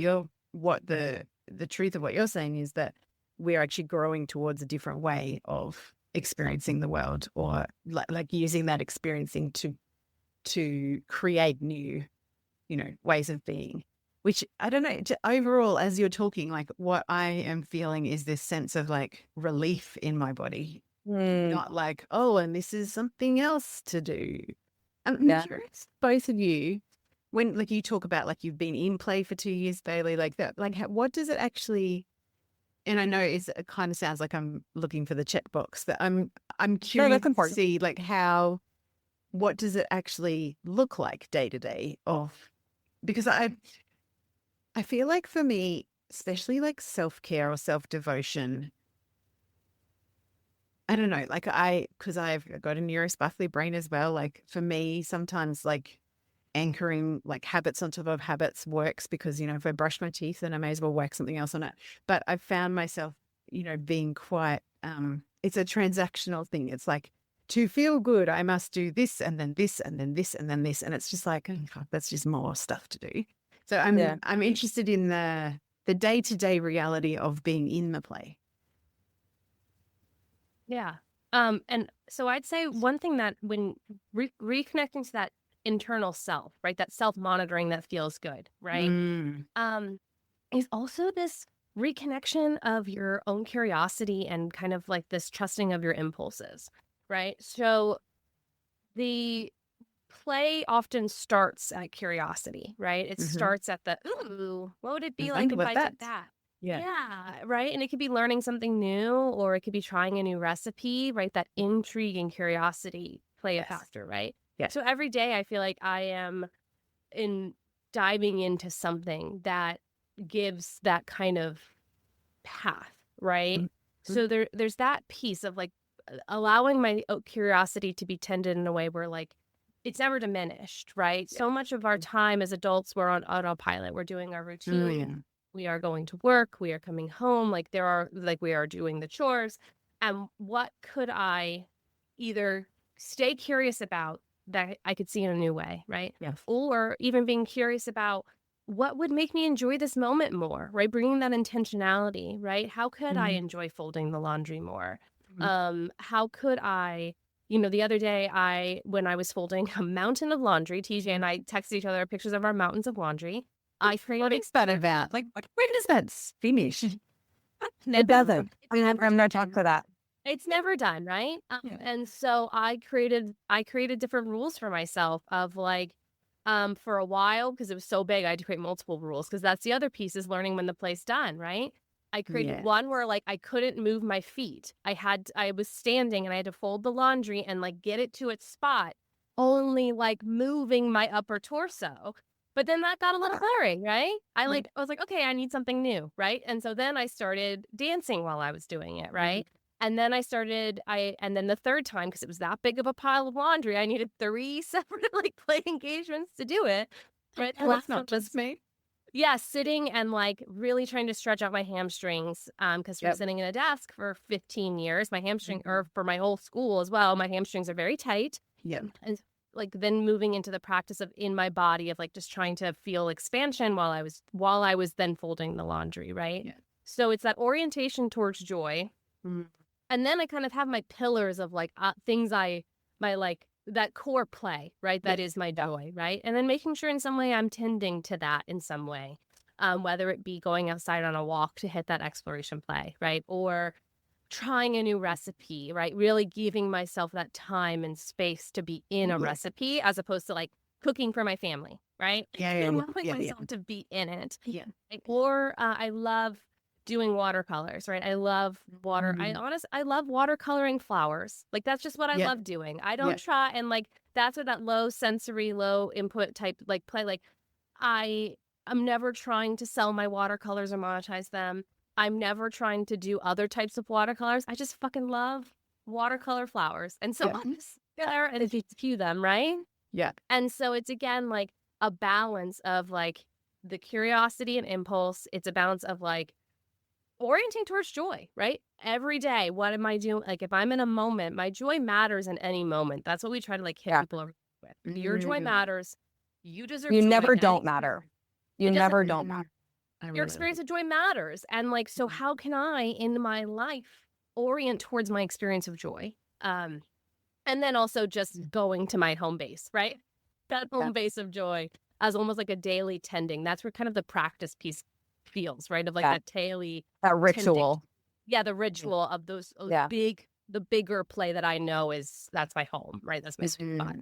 Speaker 3: the truth of what you're saying is that we're actually growing towards a different way of experiencing the world, or like using that experiencing to create new, ways of being. Which I don't know, overall, as you're talking, like what I am feeling is this sense of like relief in my body. Not like, oh, and this is something else to do. I'm curious, both of you, when like you talk about like you've been in play for 2 years, Bailey, like that, like what does it actually? And I know it kind of sounds like I'm looking for the checkbox, but I'm curious to see like what does it actually look like day to day because I feel like for me, especially like self-care or self-devotion, I don't know, like because I've got a neurosparkly brain as well. Like for me, sometimes like anchoring like habits on top of habits works because, if I brush my teeth, then I may as well whack something else on it. But I've found myself, being quite, it's a transactional thing. It's like, to feel good, I must do this and then this and then this and then this. And it's just like, oh, God, that's just more stuff to do. So I'm interested in the day-to-day reality of being in the play.
Speaker 4: Yeah. And so I'd say one thing that when reconnecting to that internal self, right, that self-monitoring that feels good, right, is also this reconnection of your own curiosity and kind of like this trusting of your impulses, right? So the play often starts at curiosity, right? It starts at the, ooh, what would it be like if I did that? Yeah, right? And it could be learning something new, or it could be trying a new recipe, right? That intrigue and curiosity play a factor, right? So every day I feel like I am diving into something that gives that kind of path, right? So there's that piece of like allowing my curiosity to be tended in a way where like it's never diminished, right? So much of our time as adults, we're on autopilot. We're doing our routine. We are going to work. We are coming home. Like we are doing the chores. And what could I either stay curious about that I could see in a new way, right? Or even being curious about what would make me enjoy this moment more, right? Bringing that intentionality, right? How could I enjoy folding the laundry more? How could I, the other day when I was folding a mountain of laundry, TJ and I texted each other pictures of our mountains of laundry.
Speaker 3: What is that about? Like, when does that finish?
Speaker 1: It doesn't. I'm not talking for that.
Speaker 4: It's never done, right? And so I created different rules for myself of like, for a while, because it was so big, I had to create multiple rules, because that's the other piece is learning when the play's done, right? I created one where like I couldn't move my feet. I was standing and I had to fold the laundry and like get it to its spot, only like moving my upper torso. But then that got a little blurry, right? I was like, okay, I need something new, right? And so then I started dancing while I was doing it, right? And then and then the third time, because it was that big of a pile of laundry, I needed 3 separate like play engagements to do it. Right.
Speaker 3: Well, that's not just me.
Speaker 4: Yeah, sitting and like really trying to stretch out my hamstrings. Because from sitting in a desk for 15 years, my hamstring, or for my whole school as well, my hamstrings are very tight.
Speaker 3: Yeah.
Speaker 4: And like then moving into the practice of in my body of like just trying to feel expansion while I was then folding the laundry, right?
Speaker 3: Yeah.
Speaker 4: So it's that orientation towards joy. And then I kind of have my pillars of like things that core play, right? That is my joy, right? And then making sure in some way I'm tending to that in some way, whether it be going outside on a walk to hit that exploration play, right? Or trying a new recipe, right? Really giving myself that time and space to be in a recipe as opposed to like cooking for my family, right? Allowing myself to be in it.
Speaker 3: Yeah.
Speaker 4: Or I love doing watercolors, right? I love water. I love watercoloring flowers. Like that's just what I love doing. I don't try and like that's what that low sensory, low input type like play. Like I'm never trying to sell my watercolors or monetize them. I'm never trying to do other types of watercolors. I just fucking love watercolor flowers. And so I'll just there and cue them, right?
Speaker 3: Yeah.
Speaker 4: And so it's again like a balance of like the curiosity and impulse. It's a balance of like orienting towards joy, right? Every day, what am I doing? Like if I'm in a moment, my joy matters in any moment. That's what we try to like hit people over with. Your joy matters. You deserve
Speaker 1: You
Speaker 4: joy.
Speaker 1: never don't matter. You never don't matter.
Speaker 4: Your experience of joy matters. And like, so how can I in my life orient towards my experience of joy? And then also just going to my home base, right? That home base of joy as almost like a daily tending. That's where kind of the practice piece feels, right? Of like that daily
Speaker 1: that ritual.
Speaker 4: Yeah, the ritual of those the bigger play that I know that's my home, right? That's my sweet spot.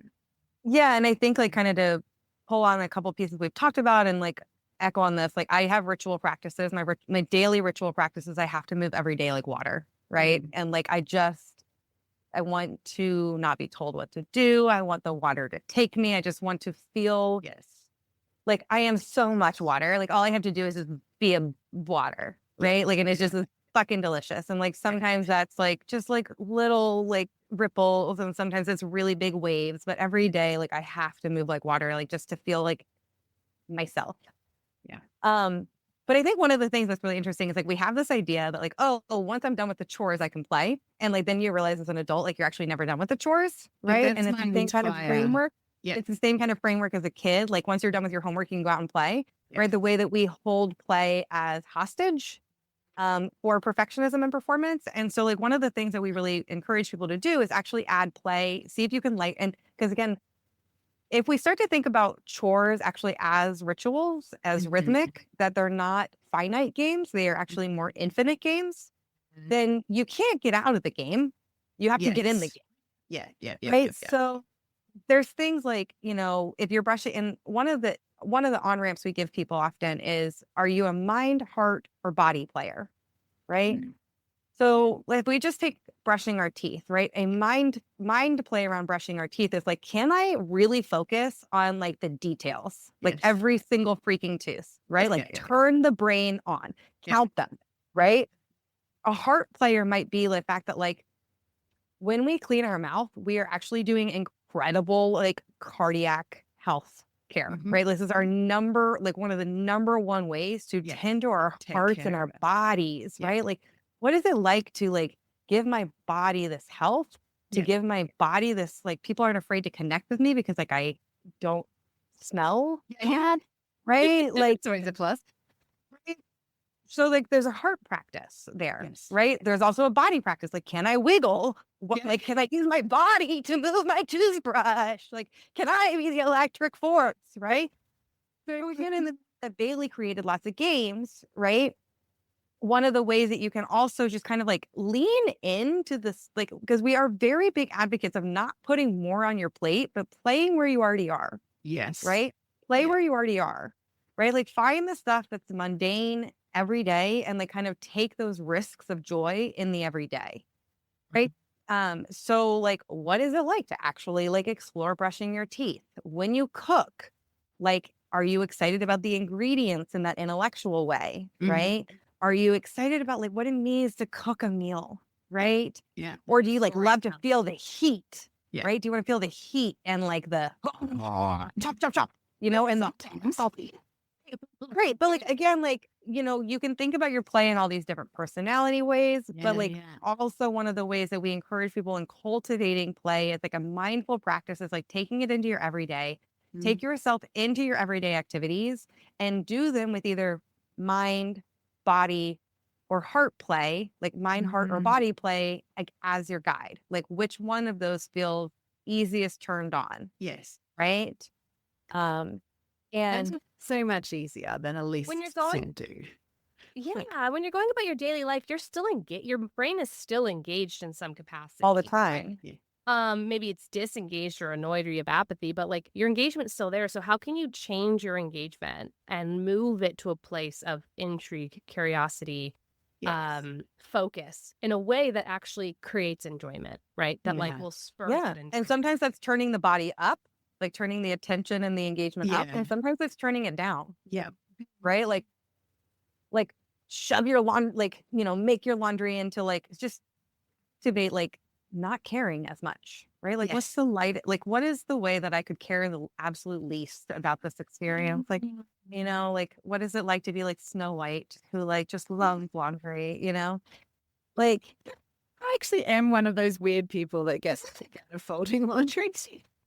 Speaker 1: Yeah, and I think like kind of to pull on a couple pieces we've talked about and like echo on this, like I have ritual practices. My daily ritual practices, I have to move every day like water, right? And like I want to not be told what to do. I want the water to take me. I just want to feel like I am so much water. Like all I have to do is just be a water, right? Like, and it's just fucking delicious. And like sometimes that's like just like little like ripples, and sometimes it's really big waves. But every day, like I have to move like water, like just to feel like myself.
Speaker 3: Yeah.
Speaker 1: But I think one of the things that's really interesting is like we have this idea that like, oh, once I'm done with the chores, I can play. And like then you realize as an adult, like you're actually never done with the chores, right? And it's the same kind of framework. Yeah. It's the same kind of framework as a kid. Like once you're done with your homework, you can go out and play, right? The way that we hold play as hostage for perfectionism and performance. And so like one of the things that we really encourage people to do is actually add play, see if you can like, and because again, if we start to think about chores actually as rituals, as rhythmic, that they're not finite games, they are actually more infinite games, then you can't get out of the game. You have to get in the game. Right. So there's things like, you know, if you're brushing, and one of the on-ramps we give people often is, are you a mind, heart, or body player? Right. So if we just take brushing our teeth, right? A mind play around brushing our teeth is like, can I really focus on like the details, like every single freaking tooth, right? Like turn the brain on, count them, right? A heart player might be the fact that like when we clean our mouth, we are actually doing incredible like cardiac health care, right? This is our one of the number one ways to tend to our hearts and our bodies, right? Like, what is it like to like give my body this health, to give my body this, like people aren't afraid to connect with me because like I don't smell bad, right? Like
Speaker 3: it's always a plus.
Speaker 1: Right? So like there's a heart practice there, right? There's also a body practice. Like, can I wiggle? Like, can I use my body to move my toothbrush? Like, can I be the electric force, right? So again, in the Bailey created lots of games, right? One of the ways that you can also just kind of like lean into this, like, because we are very big advocates of not putting more on your plate, but playing where you already are.
Speaker 3: Yes.
Speaker 1: Right? Play where you already are, right? Like find the stuff that's mundane every day and like kind of take those risks of joy in the everyday. Right? So like, what is it like to actually like explore brushing your teeth when you cook? Like, Are you excited about the ingredients in that intellectual way, right? Are you excited about like what it means to cook a meal, right?
Speaker 2: Yeah.
Speaker 1: Or do you like love to feel the heat,
Speaker 2: Yeah.
Speaker 1: right? Do you want to feel the heat and like the chop, chop, chop, you know, and the salty. Great. But like, again, like, you know, you can think about your play in all these different personality ways, but like also one of the ways that we encourage people in cultivating play is like a mindful practice is like taking it into your everyday, take yourself into your everyday activities and do them with either mind, body, or heart play, like mind, heart, or body play, like as your guide. Like which one of those feels easiest turned on,
Speaker 2: Yes.
Speaker 1: right? And
Speaker 3: That's so much easier than a list
Speaker 4: When you're going,
Speaker 3: to do.
Speaker 4: yeah, when you're going about your daily life, you're still your brain is still engaged in some capacity
Speaker 1: all the
Speaker 4: right?
Speaker 1: time.
Speaker 4: Maybe it's disengaged or annoyed or you have apathy, but like your engagement's still there. So how can you change your engagement and move it to a place of intrigue, curiosity, focus in a way that actually creates enjoyment, right? That like will spur that
Speaker 1: And sometimes that's turning the body up, like turning the attention and the engagement up. And sometimes it's turning it down.
Speaker 2: Yeah.
Speaker 1: Right? Like shove your laundry, like, you know, make your laundry into like just activate like not caring as much, right? Like what's the light, like what is the way that I could care the absolute least about this experience? Like, you know, like what is it like to be like Snow White who like just loves laundry, you know? Like
Speaker 3: I actually am one of those weird people that gets sick out of folding laundry.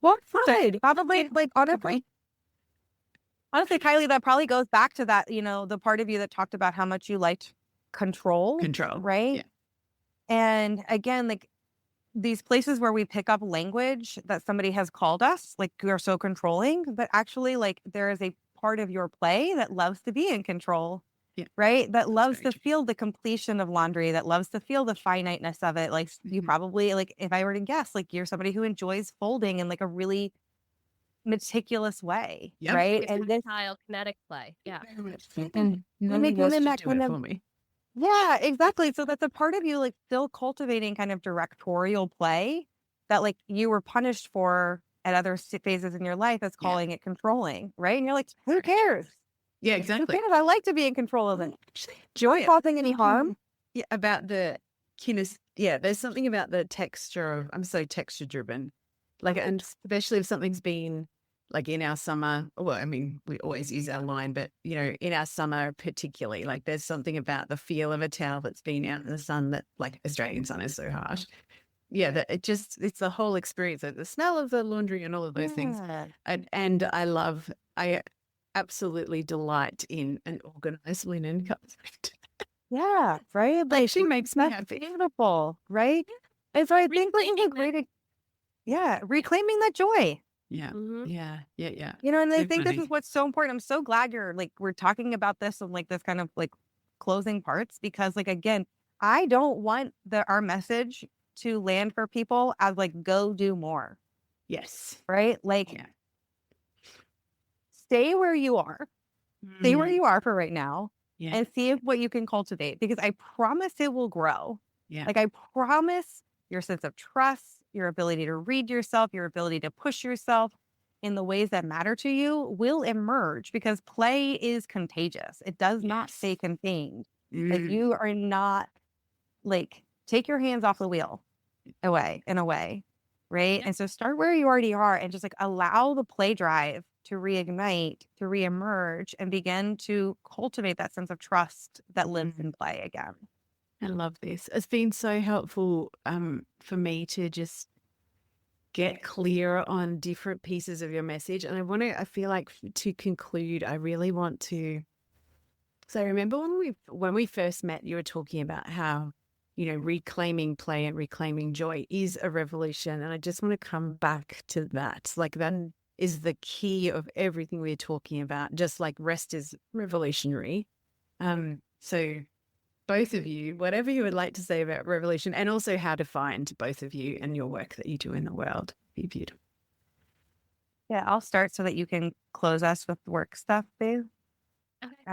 Speaker 1: what side? Probably like honestly, Kylie, that probably goes back to that, you know, the part of you that talked about how much you liked control. Right?
Speaker 2: Yeah.
Speaker 1: And again, like these places where we pick up language that somebody has called us, like you're so controlling, but actually like there is a part of your play that loves to be in control.
Speaker 2: Yeah.
Speaker 1: Right? That loves to feel the completion of laundry, that loves to feel the finiteness of it. Like you probably, like if I were to guess, like you're somebody who enjoys folding in like a really meticulous way. Right?
Speaker 4: And this tactile kinetic play. Yeah.
Speaker 3: And nobody else should do it for me.
Speaker 1: Yeah, exactly. So that's a part of you like still cultivating kind of directorial play that like you were punished for at other phases in your life as calling it controlling, right? And you're like, who cares?
Speaker 2: Yeah, exactly.
Speaker 1: Who cares? I like to be in control of it.
Speaker 3: Joy
Speaker 1: Causing any harm?
Speaker 3: Yeah, about the there's something about the texture of I'm so texture driven. Like, and especially if something's been like in our summer, well, I mean, we always use our line, but you know, in our summer particularly, like there's something about the feel of a towel that's been out in the sun that like Australian sun is so harsh. Yeah, that it's the whole experience, the smell of the laundry and all of those things. And I absolutely delight in an organized linen cupboard.
Speaker 1: Yeah, right. Like
Speaker 3: She makes me happy.
Speaker 1: Beautiful, right? And so I think reclaiming that joy.
Speaker 2: Yeah. Yeah.
Speaker 1: You know, and I
Speaker 2: So
Speaker 1: think this
Speaker 2: funny.
Speaker 1: is what's so important. I'm so glad you're like we're talking about this and like this kind of like closing parts because like again, I don't want our message to land for people as like go do more.
Speaker 2: Yes.
Speaker 1: Right? Like stay where you are. Stay where you are for right now and see what you can cultivate because I promise it will grow.
Speaker 2: Yeah.
Speaker 1: Like I promise your sense of trust, your ability to read yourself, your ability to push yourself in the ways that matter to you will emerge because play is contagious. It does not stay contained. Like you are not like take your hands off the wheel in a way. Right. And so start where you already are and just like allow the play drive to reignite, to reemerge and begin to cultivate that sense of trust that lives in play again.
Speaker 3: I love this. It's been so helpful for me to just get clear on different pieces of your message. And I feel like to conclude, I really want to. So remember when we first met, you were talking about how, you know, reclaiming play and reclaiming joy is a revolution. And I just want to come back to that. Like that is the key of everything we're talking about, just like rest is revolutionary. So both of you, whatever you would like to say about revolution and also how to find both of you and your work that you do in the world. Be beautiful.
Speaker 1: Yeah, I'll start so that you can close us with work stuff, babe.
Speaker 4: Okay.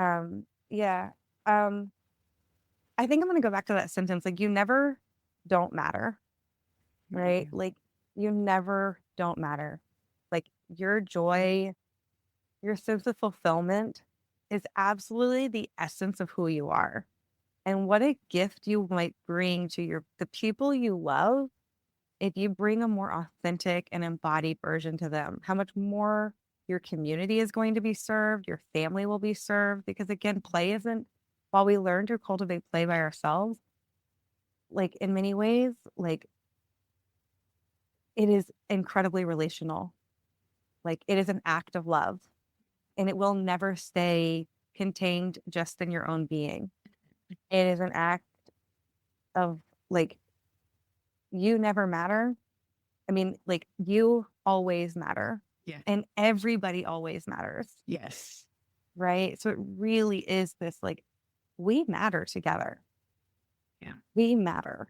Speaker 1: I think I'm going to go back to that sentence. Like, you never don't matter, right? Like, you never don't matter. Like, your joy your sense of fulfillment is absolutely the essence of who you are. And what a gift you might bring to the people you love if you bring a more authentic and embodied version to them. How much more your community is going to be served, your family will be served. Because again, play isn't, while we learn to cultivate play by ourselves, like in many ways, like it is incredibly relational. Like it is an act of love, and it will never stay contained just in your own being. It is an act of like, you never matter. I mean, like you always matter.
Speaker 3: Yeah.
Speaker 1: And everybody always matters.
Speaker 3: Yes.
Speaker 1: Right. So it really is this like, we matter together.
Speaker 3: Yeah.
Speaker 1: We matter.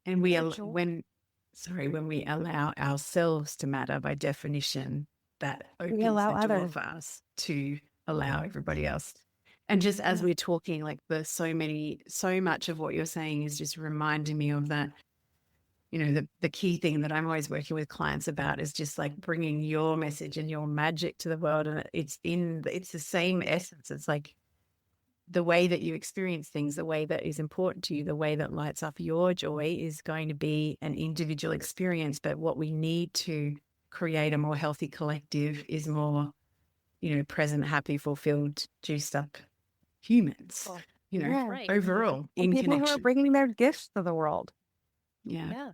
Speaker 3: And when we allow ourselves to matter, by definition, that opens the door for us to allow everybody else. And just as we're talking, like so much of what you're saying is just reminding me of that. You know, the key thing that I'm always working with clients about is just like bringing your message and your magic to the world. And it's the same essence. It's like the way that you experience things, the way that is important to you, the way that lights up your joy is going to be an individual experience. But what we need to create a more healthy collective is more, present, happy, fulfilled, juiced up humans,
Speaker 4: Right.
Speaker 3: overall in
Speaker 1: people
Speaker 3: connection.
Speaker 1: who are bringing their gifts to the world.
Speaker 4: Yeah.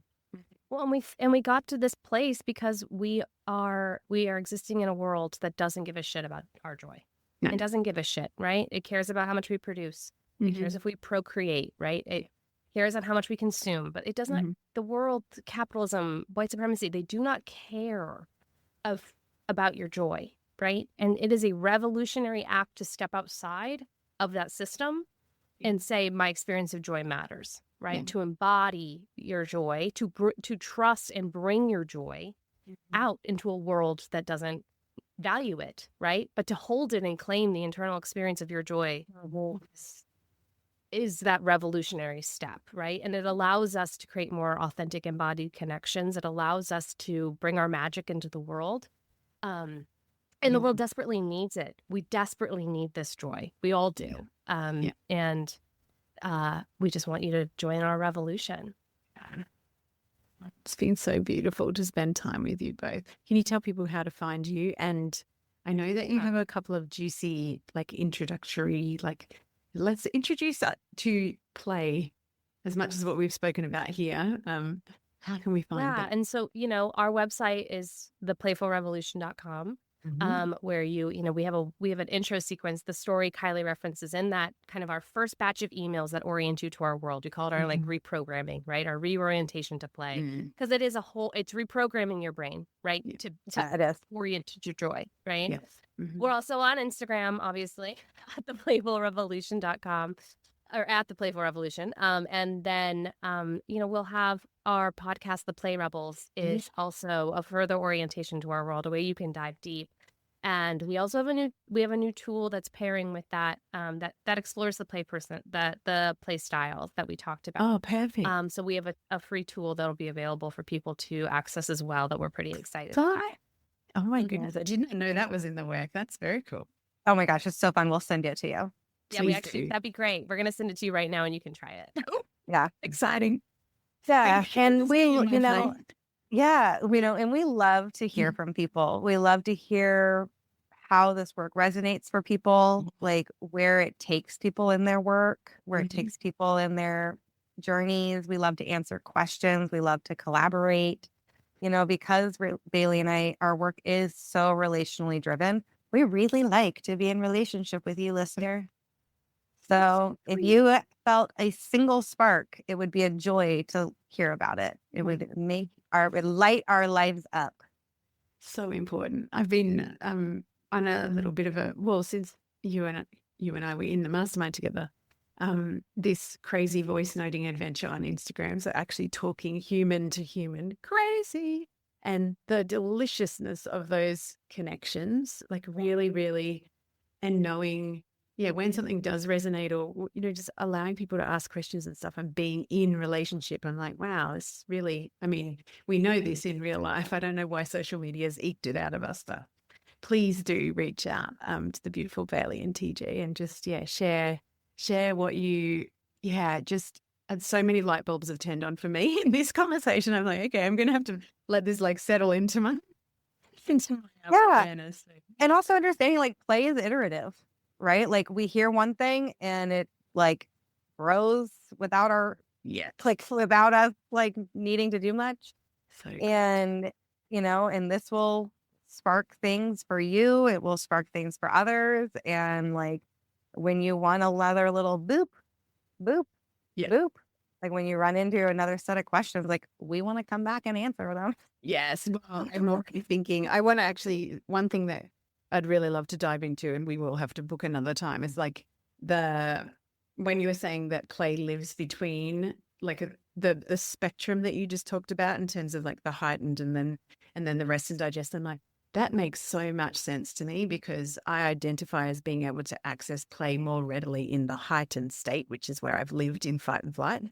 Speaker 4: Well, and we got to this place because we are existing in a world that doesn't give a shit about our joy.
Speaker 3: No.
Speaker 4: It doesn't give a shit, right? It cares about how much we produce. It cares if we procreate, right? It cares on how much we consume, but it does not. The world, capitalism, white supremacy, they do not care about your joy, right? And it is a revolutionary act to step outside of that system and say, my experience of joy matters, right? To embody your joy, to trust and bring your joy out into a world that doesn't value it, right? But to hold it and claim the internal experience of your joy is that revolutionary step, right? And it allows us to create more authentic embodied connections. It allows us to bring our magic into the world. And the world desperately needs it. We desperately need this joy. We all do. And we just want you to join our revolution.
Speaker 3: It's been so beautiful to spend time with you both. Can you tell people how to find you? And I know that you have a couple of juicy, like introductory, like let's introduce that to play as much as what we've spoken about here. How can we find that?
Speaker 4: And so, our website is theplayfulrevolution.com. Where we have an intro sequence. The story Kylie references in that kind of our first batch of emails that orient you to our world. We call it our like reprogramming, right? Our reorientation to play, because it is it's reprogramming your brain, right? To orient to your joy, right?
Speaker 3: Yes.
Speaker 4: We're also on Instagram, obviously, at theplayfulrevolution.com or at the Playful Revolution. And then, we'll have our podcast, The Play Rebels, is also a further orientation to our world, a way you can dive deep. And we also have a new tool that's pairing with that, that explores the the play styles that we talked about.
Speaker 3: Oh, perfect.
Speaker 4: So we have a free tool that'll be available for people to access as well that we're pretty excited.
Speaker 3: Oh my goodness. I didn't know that was in the work. That's very cool.
Speaker 1: Oh my gosh, it's so fun. We'll send it to you.
Speaker 4: Yeah, that'd be great. We're going to send it to you right now and you can try it.
Speaker 1: Yeah.
Speaker 3: Exciting.
Speaker 1: Yeah. And and we love to hear from people. We love to hear how this work resonates for people, like where it takes people in their work, where it takes people in their journeys. We love to answer questions. We love to collaborate, because Bailey and our work is so relationally driven. We really like to be in relationship with you, listener. So if you felt a single spark, it would be a joy to hear about it. It would light our lives up.
Speaker 3: So important. I've been on a little bit of since you and I were in the mastermind together, this crazy voice noting adventure on Instagram. So actually talking human to human, crazy. And the deliciousness of those connections, like really, really, and knowing when something does resonate or, just allowing people to ask questions and stuff and being in relationship. I'm like, wow, this really, we know this in real life. I don't know why social media has eked it out of us, but please do reach out to the beautiful Bailey and TG and just, share what you, just so many light bulbs have turned on for me in this conversation. I'm like, okay, I'm going to have to let this like settle into my awareness.
Speaker 1: And also understanding like play is iterative, right? Like we hear one thing and it like grows without our without us like needing to do much.
Speaker 3: So
Speaker 1: And and this will spark things for you. It will spark things for others. And like when you want another little boop, boop, boop, like when you run into another set of questions, like we want to come back and answer them.
Speaker 3: yes, well, I'm already thinking. I want to actually, one thing that I'd really love to dive into, and we will have to book another time, is like when you were saying that play lives between like the spectrum that you just talked about in terms of like the heightened and then the rest and digest. I'm like, that makes so much sense to me because I identify as being able to access play more readily in the heightened state, which is where I've lived in fight and flight.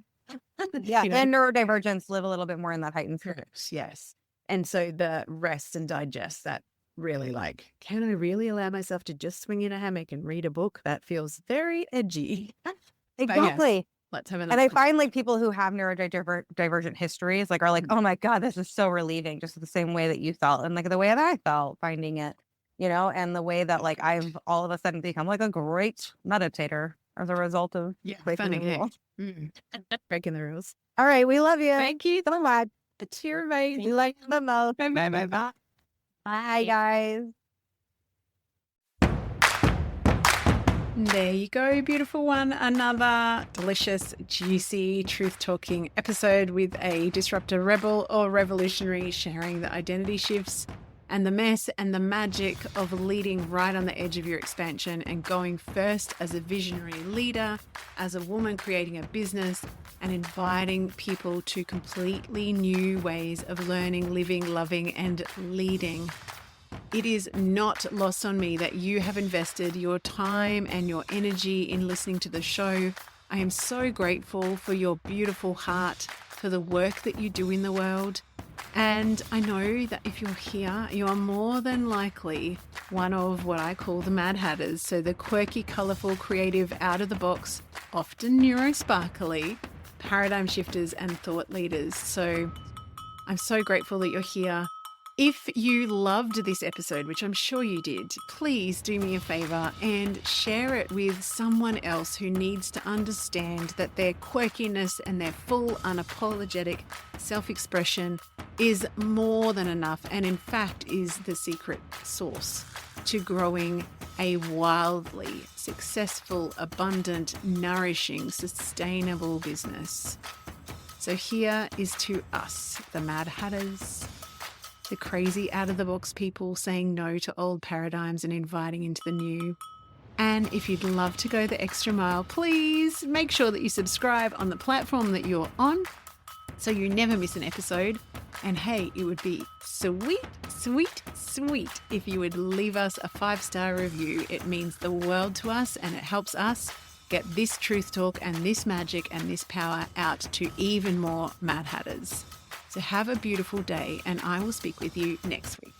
Speaker 1: Yeah. And neurodivergents live a little bit more in that heightened state.
Speaker 3: Yes. And so the rest and digest, that really like, can I really allow myself to just swing in a hammock and read a book? That feels very edgy.
Speaker 1: Exactly.
Speaker 3: Yes, let's have
Speaker 1: And I find like people who have neurodivergent histories like are like, oh my God, this is so relieving, just the same way that you felt. And like the way that I felt finding it, and the way that like I've all of a sudden become like a great meditator as a result of breaking the rules.
Speaker 3: Breaking the rules.
Speaker 1: All right. We love you.
Speaker 3: Thank you so much. Cheers, mate.
Speaker 1: We like you the most.
Speaker 3: Bye.
Speaker 1: Bye, guys.
Speaker 2: There you go, beautiful one. Another delicious, juicy, truth-talking episode with a disruptor rebel or revolutionary sharing the identity shifts and the mess and the magic of leading right on the edge of your expansion and going first as a visionary leader, as a woman creating a business and inviting people to completely new ways of learning, living, loving, and leading. It is not lost on me that you have invested your time and your energy in listening to the show. I am so grateful for your beautiful heart, for the work that you do in the world. And I know that if you're here, you are more than likely one of what I call the Mad Hatters. So the quirky, colourful, creative, out of the box, often neurosparkly, paradigm shifters and thought leaders. So I'm so grateful that you're here. If you loved this episode, which I'm sure you did, please do me a favor and share it with someone else who needs to understand that their quirkiness and their full unapologetic self-expression is more than enough and in fact is the secret sauce to growing a wildly successful, abundant, nourishing, sustainable business. So here is to us, the Mad Hatters, the crazy out-of-the-box people saying no to old paradigms and inviting into the new. And if you'd love to go the extra mile, please make sure that you subscribe on the platform that you're on so you never miss an episode. And hey, it would be sweet, sweet, sweet if you would leave us a 5-star review. It means the world to us and it helps us get this truth talk and this magic and this power out to even more Mad Hatters. So have a beautiful day and I will speak with you next week.